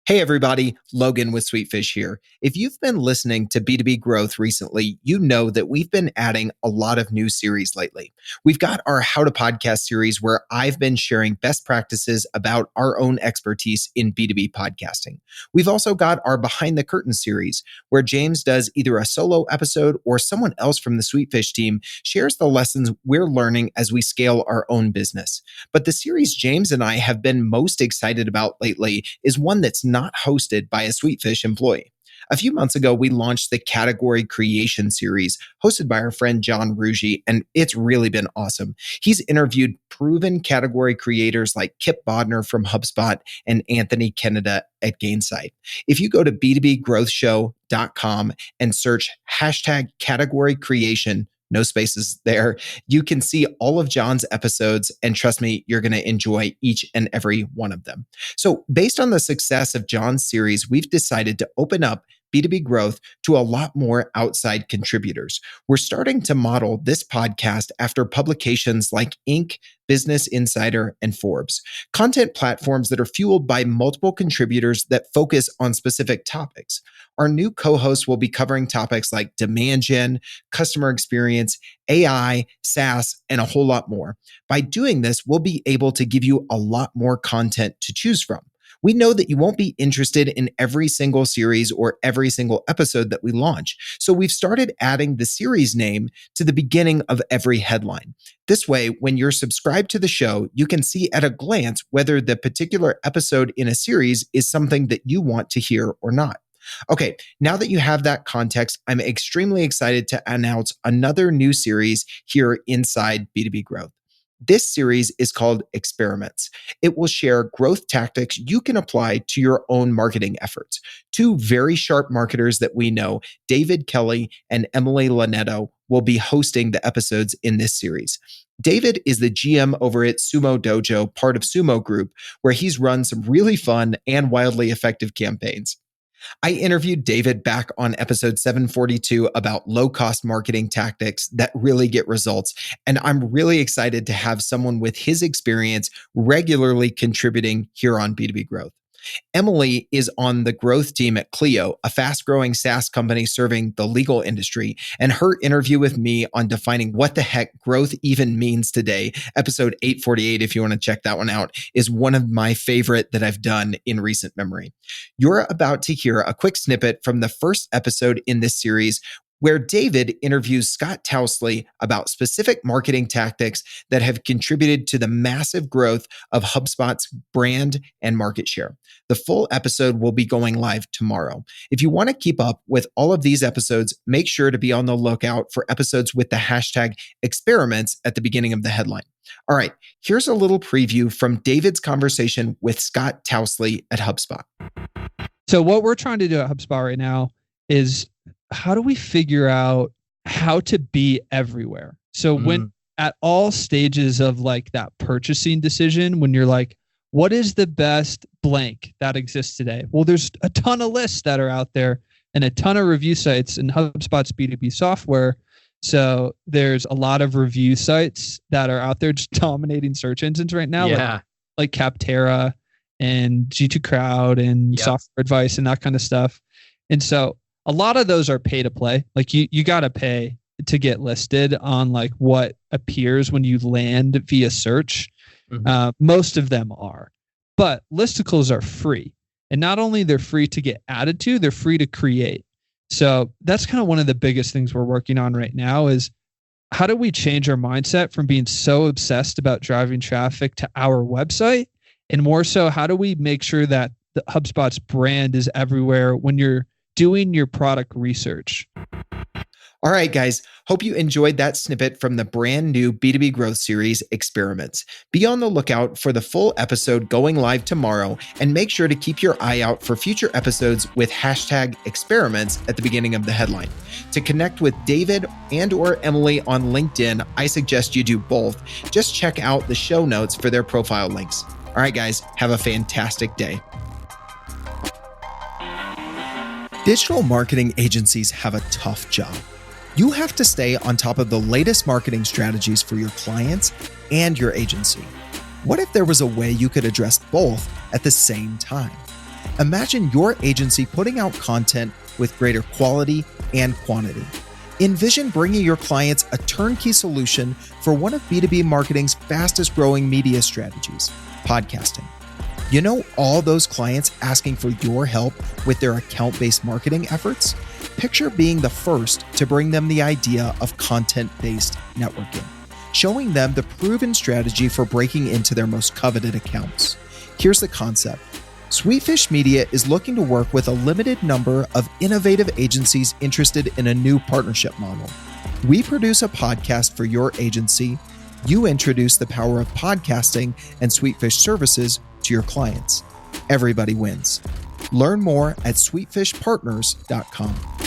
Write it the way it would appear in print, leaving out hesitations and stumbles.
Hey everybody, Logan with Sweetfish here. If you've been listening to B2B Growth recently, you know that we've been adding a lot of new series lately. We've got our How to Podcast series where I've been sharing best practices about our own expertise in B2B podcasting. We've also got our Behind the Curtain series where James does either a solo episode or someone else from the Sweetfish team shares the lessons we're learning as we scale our own business. But the series James and I have been most excited about lately is one that's not hosted by a Sweetfish employee. A few months ago, we launched the Category Creation series hosted by our friend John Ruggie, and it's really been awesome. He's interviewed proven category creators like Kip Bodner from HubSpot and Anthony Kennedy at Gainsight. If you go to b2bgrowthshow.com and search hashtag category creation, no spaces there, you can see all of John's episodes, and trust me, you're going to enjoy each and every one of them. So based on the success of John's series, we've decided to open up B2B Growth to a lot more outside contributors. We're starting to model this podcast after publications like Inc., Business Insider, and Forbes, content platforms that are fueled by multiple contributors that focus on specific topics. Our new co-hosts will be covering topics like demand gen, customer experience, AI, SaaS, and a whole lot more. By doing this, we'll be able to give you a lot more content to choose from. We know that you won't be interested in every single series or every single episode that we launch, so we've started adding the series name to the beginning of every headline. This way, when you're subscribed to the show, you can see at a glance whether the particular episode in a series is something that you want to hear or not. Okay, now that you have that context, I'm extremely excited to announce another new series here inside B2B Growth. This series is called Experiments. It will share growth tactics you can apply to your own marketing efforts. Two very sharp marketers that we know, David Kelly and Emily Lonetto, will be hosting the episodes in this series. David is the GM over at Sumo Dojo, part of Sumo Group, where he's run some really fun and wildly effective campaigns. I interviewed David back on episode 742 about low-cost marketing tactics that really get results, and I'm really excited to have someone with his experience regularly contributing here on B2B Growth. Emily is on the growth team at Clio, a fast-growing SaaS company serving the legal industry, and her interview with me on defining what the heck growth even means today, episode 848, if you want to check that one out, is one of my favorite that I've done in recent memory. You're about to hear a quick snippet from the first episode in this series where David interviews Scott Tousley about specific marketing tactics that have contributed to the massive growth of HubSpot's brand and market share. The full episode will be going live tomorrow. If you want to keep up with all of these episodes, make sure to be on the lookout for episodes with the hashtag experiments at the beginning of the headline. All right, here's a little preview from David's conversation with Scott Tousley at HubSpot. So what we're trying to do at HubSpot right now is how do we figure out how to be everywhere? So when at all stages of like that purchasing decision, when you're like, what is the best blank that exists today? Well, there's a ton of lists that are out there and a ton of review sites in HubSpot's B2B software. So there's a lot of review sites that are out there just dominating search engines right now. Yeah. Like Capterra and G2 Crowd and Software Advice and that kind of stuff. And so a lot of those are pay to play. Like you got to pay to get listed on like what appears when you land via search. Most of them are, but listicles are free. And not only they're free to get added to, they're free to create. So that's kind of one of the biggest things we're working on right now is how do we change our mindset from being so obsessed about driving traffic to our website? And more so, how do we make sure that the HubSpot's brand is everywhere when you're doing your product research? All right, guys, hope you enjoyed that snippet from the brand new B2B Growth series, Experiments. Be on the lookout for the full episode going live tomorrow, and make sure to keep your eye out for future episodes with hashtag experiments at the beginning of the headline. To connect with David and or Emily on LinkedIn, I suggest you do both. Just check out the show notes for their profile links. All right, guys, have a fantastic day. Digital marketing agencies have a tough job. You have to stay on top of the latest marketing strategies for your clients and your agency. What if there was a way you could address both at the same time? Imagine your agency putting out content with greater quality and quantity. Envision bringing your clients a turnkey solution for one of B2B marketing's fastest growing media strategies, podcasting. You know all those clients asking for your help with their account-based marketing efforts? Picture being the first to bring them the idea of content-based networking, showing them the proven strategy for breaking into their most coveted accounts. Here's the concept. Sweetfish Media is looking to work with a limited number of innovative agencies interested in a new partnership model. We produce a podcast for your agency. You introduce the power of podcasting and Sweetfish services to your clients. Everybody wins. Learn more at sweetfishpartners.com.